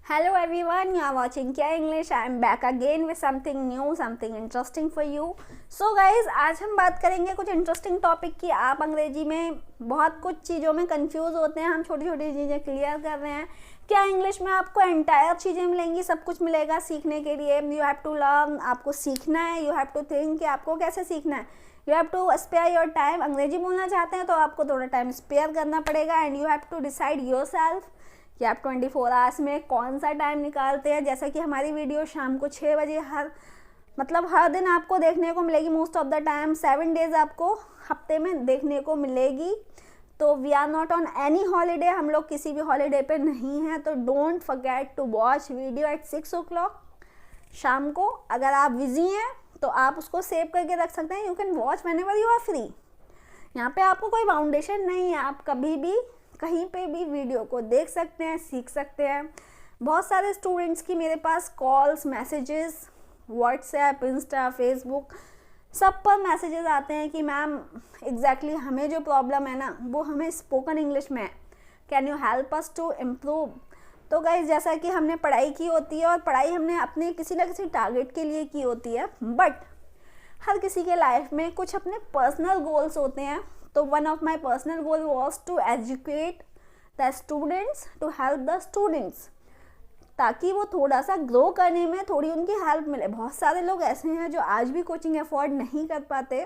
Hello everyone, you are watching Kya English. I am back again with something new, something interesting for you. So guys, आज हम बात करेंगे कुछ interesting topic की। आप अंग्रेजी में बहुत कुछ चीज़ों में कंफ्यूज होते हैं, हम छोटी छोटी चीज़ें क्लियर कर रहे हैं। क्या इंग्लिश में आपको एंटायर चीज़ें मिलेंगी, सब कुछ मिलेगा सीखने के लिए। यू हैव टू लर्न, आपको सीखना है। यू हैव टू थिंक कि आपको कैसे सीखना है। You have to spare your time. अंग्रेजी बोलना चाहते हैं तो आपको थोड़ा टाइम स्पेयर करना पड़ेगा। And you have to decide yourself कि आप 24 आवर्स में कौन सा टाइम निकालते हैं। जैसा कि हमारी वीडियो शाम को 6 बजे हर दिन आपको देखने को मिलेगी। Most of the time 7 days आपको हफ्ते में देखने को मिलेगी। तो we are not on any holiday, हम लोग किसी भी हॉलीडे पे नहीं हैं। तो don't forget to watch video at 6 o'clock शाम को। अगर आप बिजी हैं तो आप उसको सेव करके रख सकते हैं। You can watch whenever you are free. यहाँ पे आपको कोई बाउंडेशन नहीं है, आप कभी भी कहीं पे भी वीडियो को देख सकते हैं, सीख सकते हैं। बहुत सारे स्टूडेंट्स की मेरे पास calls, messages, WhatsApp, Insta, Facebook सब पर मैसेजेस आते हैं कि मैम एग्जैक्टली हमें जो प्रॉब्लम है ना वो हमें स्पोकन इंग्लिश में है, can you help us to improve. तो गाइस, जैसा कि हमने पढ़ाई की होती है और पढ़ाई हमने अपने किसी न किसी टारगेट के लिए की होती है, बट हर किसी के लाइफ में कुछ अपने पर्सनल गोल्स होते हैं। तो one of my personal goal was to educate the students, to help the students, ताकि वो थोड़ा सा ग्रो करने में थोड़ी उनकी हेल्प मिले। बहुत सारे लोग ऐसे हैं जो आज भी कोचिंग अफोर्ड नहीं कर पाते।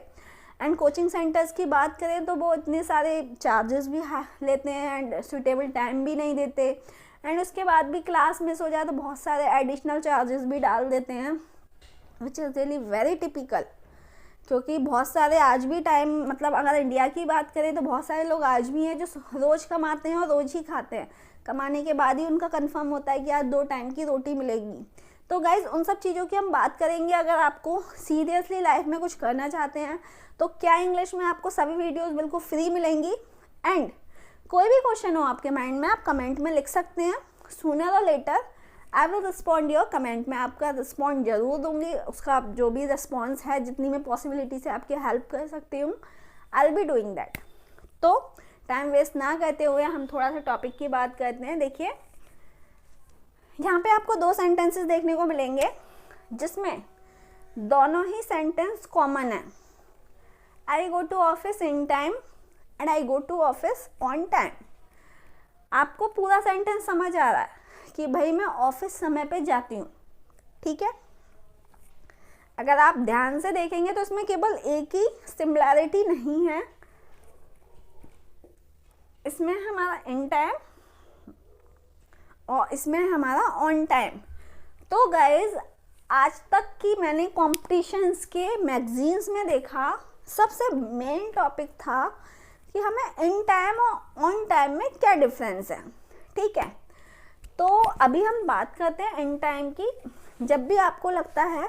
एंड कोचिंग सेंटर्स की बात करें तो वो इतने सारे चार्जेस भी लेते हैं एंड सुटेबल टाइम भी नहीं देते। एंड उसके बाद भी क्लास मिस हो जाए तो बहुत सारे एडिशनल चार्जेस भी डाल देते हैं, which is really very typical. क्योंकि बहुत सारे आज भी मतलब अगर इंडिया की बात करें तो बहुत सारे लोग आज भी हैं जो रोज़ कमाते हैं और रोज़ ही खाते हैं। कमाने के बाद ही उनका कंफर्म होता है कि आज 2 टाइम की रोटी मिलेगी। तो गाइज़, उन सब चीज़ों की हम बात करेंगे। अगर आपको सीरियसली लाइफ में कुछ करना चाहते हैं तो क्या इंग्लिश में आपको सभी वीडियोस बिल्कुल फ्री मिलेंगी। एंड कोई भी क्वेश्चन हो आपके माइंड में, आप कमेंट में लिख सकते हैं। सूनर और later I will respond your comment. मैं आपका रिस्पॉन्ड जरूर दूंगी। उसका जो भी रिस्पॉन्स है, जितनी मैं पॉसिबिलिटी से आपकी हेल्प कर सकती हूँ, I will be doing that. तो टाइम वेस्ट ना करते हुए हम थोड़ा सा टॉपिक की बात करते हैं। देखिए, यहाँ पे आपको 2 सेंटेंसेस देखने को मिलेंगे जिसमें दोनों ही सेंटेंस कॉमन है। I go to office in time and I go to office on time. आपको पूरा सेंटेंस समझ आ रहा है कि भाई मैं ऑफिस समय पे जाती हूँ, ठीक है। अगर आप ध्यान से देखेंगे तो इसमें केवल एक ही सिमिलैरिटी नहीं है, इसमें हमारा इन टाइम और इसमें हमारा ऑन टाइम। तो गाइज, आज तक की मैंने कॉम्पिटिशन्स के मैगजीन्स में देखा, सबसे मेन टॉपिक था कि हमें इन टाइम और ऑन टाइम में क्या डिफरेंस है, ठीक है। तो अभी हम बात करते हैं इन टाइम की। जब भी आपको लगता है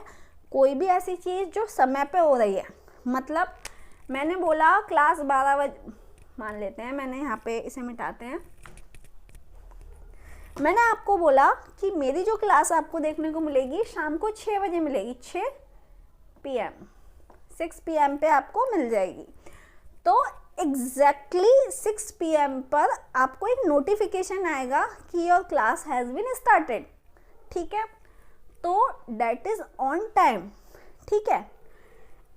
कोई भी ऐसी चीज़ जो समय पे हो रही है, मतलब मैंने बोला क्लास 12 बजे, मान लेते हैं, मैंने यहाँ पे इसे मिटाते हैं। मैंने आपको बोला कि मेरी जो क्लास आपको देखने को मिलेगी शाम को 6 बजे मिलेगी, 6 PM, 6 PM पे आपको मिल जाएगी। तो एग्जैक्टली 6 PM पर आपको एक नोटिफिकेशन आएगा कि your class has been started, ठीक है। तो डैट इज़ ऑन टाइम, ठीक है।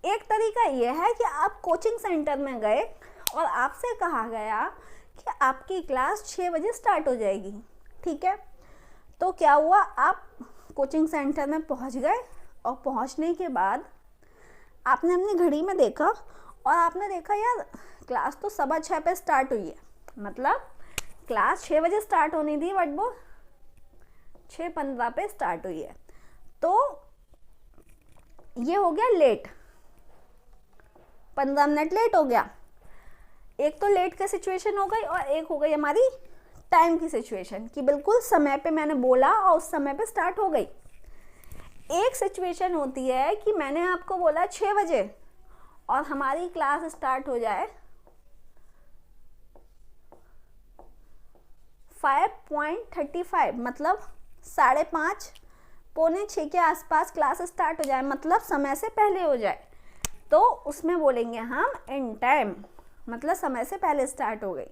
एक तरीका यह है कि आप कोचिंग सेंटर में गए और आपसे कहा गया कि आपकी क्लास 6 बजे स्टार्ट हो जाएगी, ठीक है। तो क्या हुआ, आप कोचिंग सेंटर में पहुंच गए और पहुंचने के बाद आपने अपनी घड़ी में देखा और आपने देखा यार क्लास तो 6:15 पे स्टार्ट हुई है, मतलब क्लास 6 बजे स्टार्ट होनी थी बट वो 6:15 पे स्टार्ट हुई है। तो ये हो गया लेट, 15 मिनट लेट हो गया। एक तो लेट का सिचुएशन हो गई और एक हो गई हमारी टाइम की सिचुएशन कि बिल्कुल समय पे मैंने बोला और उस समय पे स्टार्ट हो गई। एक सिचुएशन होती है कि मैंने आपको बोला 6 बजे और हमारी क्लास स्टार्ट हो जाए 5:35, मतलब 5:30, 5:45 के आसपास क्लास स्टार्ट हो जाए, मतलब समय से पहले हो जाए। तो उसमें बोलेंगे हम इन टाइम, मतलब समय से पहले स्टार्ट हो गई।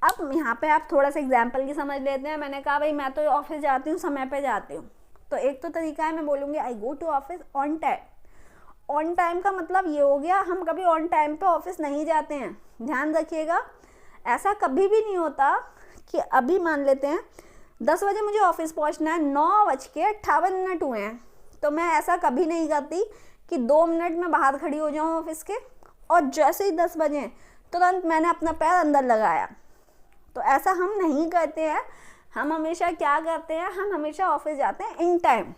अब यहाँ पे आप थोड़ा सा एग्जाम्पल की समझ लेते हैं। मैंने कहा भाई मैं तो ऑफिस जाती हूँ, समय पे जाती हूँ, तो एक तो तरीका है मैं बोलूँगी I go to office on time. On time का मतलब ये हो गया हम कभी ऑन टाइम पे ऑफिस नहीं जाते हैं। ध्यान रखिएगा, ऐसा कभी भी नहीं होता कि अभी मान लेते हैं 10 बजे मुझे ऑफिस पहुंचना है, 9:58 हुए हैं, तो मैं ऐसा कभी नहीं करती कि 2 मिनट में बाहर खड़ी हो जाऊं ऑफिस के और जैसे ही 10 बजे तुरंत मैंने अपना पैर अंदर लगाया। तो ऐसा हम नहीं करते हैं। हम हमेशा क्या करते हैं, हम हमेशा ऑफिस जाते हैं इन टाइम,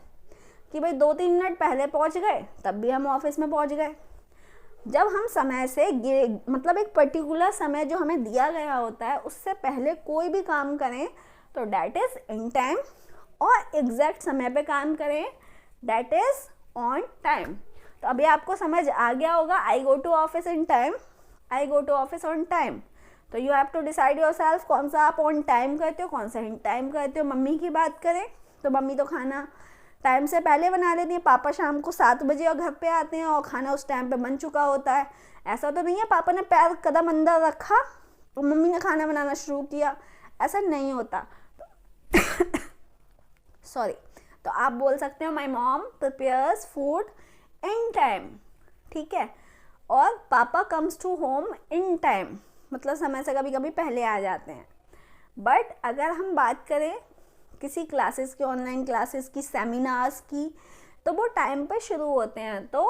कि भाई 2-3 मिनट पहले पहुंच गए तब भी हम ऑफिस में पहुंच गए। जब हम समय से मतलब एक पर्टिकुलर समय जो हमें दिया गया होता है उससे पहले कोई भी काम करें तो डैट इज़ इन टाइम, और एग्जैक्ट समय पे काम करें डैट इज़ ऑन टाइम। तो अभी आपको समझ आ गया होगा, I go to office in time, I go to office on time. तो you have to decide yourself कौन सा आप ऑन टाइम करते हो, कौन सा इन टाइम करते हो। मम्मी की बात करें तो मम्मी तो खाना टाइम से पहले बना लेती हैं। पापा शाम को 7 बजे और घर पे आते हैं और खाना उस टाइम पे बन चुका होता है। ऐसा तो नहीं है पापा ने पैर कदम अंदर रखा और मम्मी ने खाना बनाना शुरू किया, ऐसा नहीं होता। सॉरी, तो आप बोल सकते हो my mom prepares food in time, ठीक है। और पापा comes to home in time, मतलब समय से कभी कभी पहले आ जाते हैं। बट अगर हम बात करें किसी क्लासेस की, ऑनलाइन क्लासेस की, सेमिनार्स की, तो वो टाइम पे शुरू होते हैं। तो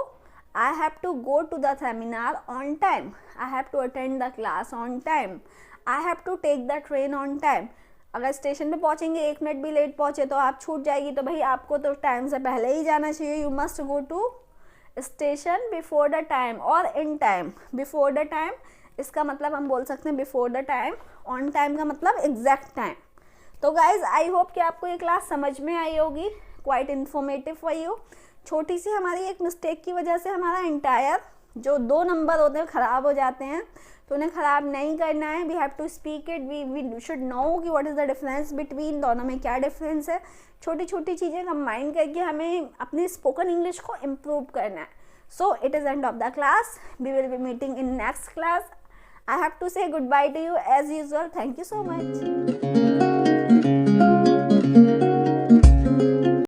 I have to go to the seminar on time, I have to attend the class on time, I have to take the train on time. अगर स्टेशन पे पहुंचेंगे 1 मिनट भी लेट पहुंचे तो आप छूट जाएगी, तो भाई आपको तो टाइम से पहले ही जाना चाहिए। You must go to station before the time और in time. Before the time इसका मतलब हम बोल सकते हैं before the time, on time का मतलब एग्जैक्ट टाइम। तो गाइज आई होप कि आपको ये क्लास समझ में आई होगी, क्वाइट इन्फॉर्मेटिव फॉर यू। छोटी सी हमारी एक मिस्टेक की वजह से हमारा इंटायर जो 2 नंबर होते हैं ख़राब हो जाते हैं, तो उन्हें ख़राब नहीं करना है। We have to speak it, we should know कि what is the difference between, दोनों में क्या डिफरेंस है। छोटी छोटी चीज़ें कंबाइन करके हमें अपनी स्पोकन इंग्लिश को इम्प्रूव करना है। So it is end of the class, we will be meeting in next class. I have to say goodbye to you as usual. Thank you so much.